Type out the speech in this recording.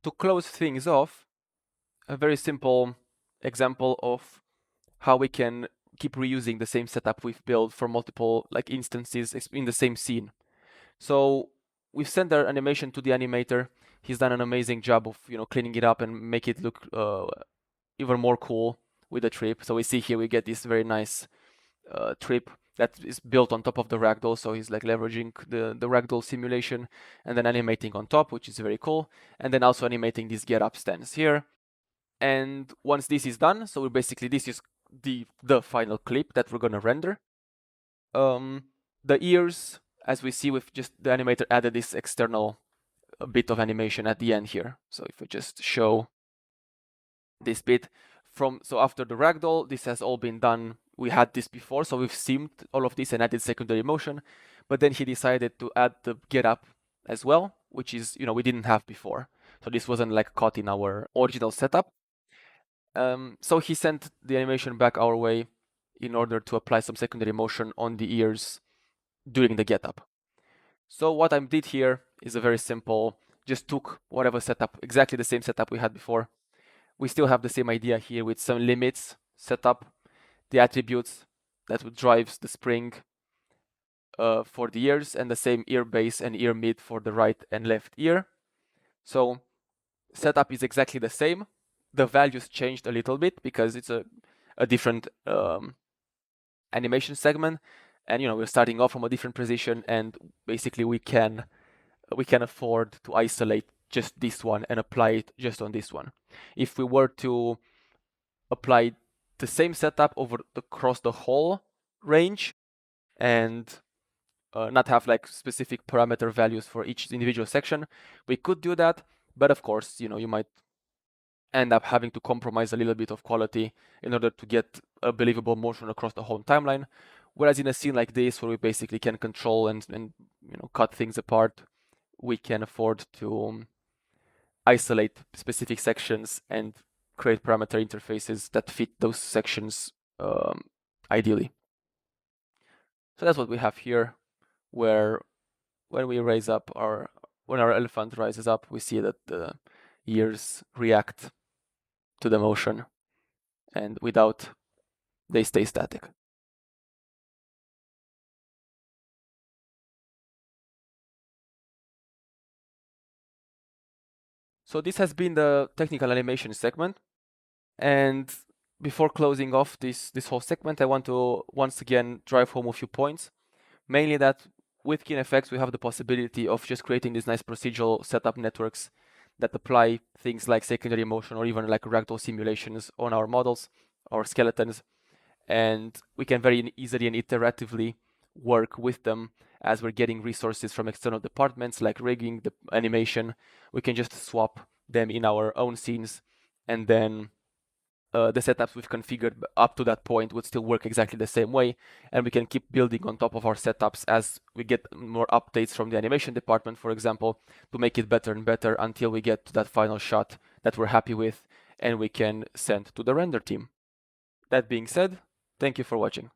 to close things off, a very simple example of how we can keep reusing the same setup we've built for multiple instances in the same scene. So we've sent our animation to the animator. He's done an amazing job of cleaning it up and make it look even more cool with the trip. So we see here we get this very nice trip that is built on top of the ragdoll. So he's like leveraging the ragdoll simulation and then animating on top, which is very cool. And then also animating this Getup stance here. And once this is done, so basically this is the final clip that we're gonna render. The ears, as we see, with just the animator added this external bit of animation at the end here. So if we just show this bit so after the ragdoll, this has all been done. We had this before, so we've simmed all of this and added secondary motion. But then he decided to add the Getup as well, which is we didn't have before. So this wasn't like caught in our original setup. So he sent the animation back our way in order to apply some secondary motion on the ears during the Getup. So what I did here is a very simple, just took whatever setup, exactly the same setup we had before. We still have the same idea here with some limits set up, the attributes that drives the spring for the ears, and the same ear base and ear mid for the right and left ear. So setup is exactly the same. The values changed a little bit because it's a different animation segment, and we're starting off from a different position, and basically we can afford to isolate just this one and apply it just on this one. If we were to apply the same setup across the whole range and not have like specific parameter values for each individual section, we could do that, but of course you might end up having to compromise a little bit of quality in order to get a believable motion across the whole timeline. Whereas in a scene like this, where we basically can control and cut things apart, we can afford to isolate specific sections and create parameter interfaces that fit those sections ideally. So that's what we have here, where when our elephant rises up, we see that the ears react to the motion, and without, they stay static. So this has been the technical animation segment, and before closing off this whole segment, I want to once again drive home a few points. Mainly that with KineFX, we have the possibility of just creating these nice procedural setup networks that apply things like secondary motion or even like ragdoll simulations on our models or skeletons. And we can very easily and iteratively work with them as we're getting resources from external departments like rigging, the animation. We can just swap them in our own scenes, and then the setups we've configured up to that point would still work exactly the same way, and we can keep building on top of our setups as we get more updates from the animation department, for example, to make it better and better until we get to that final shot that we're happy with and we can send to the render team. That being said, thank you for watching.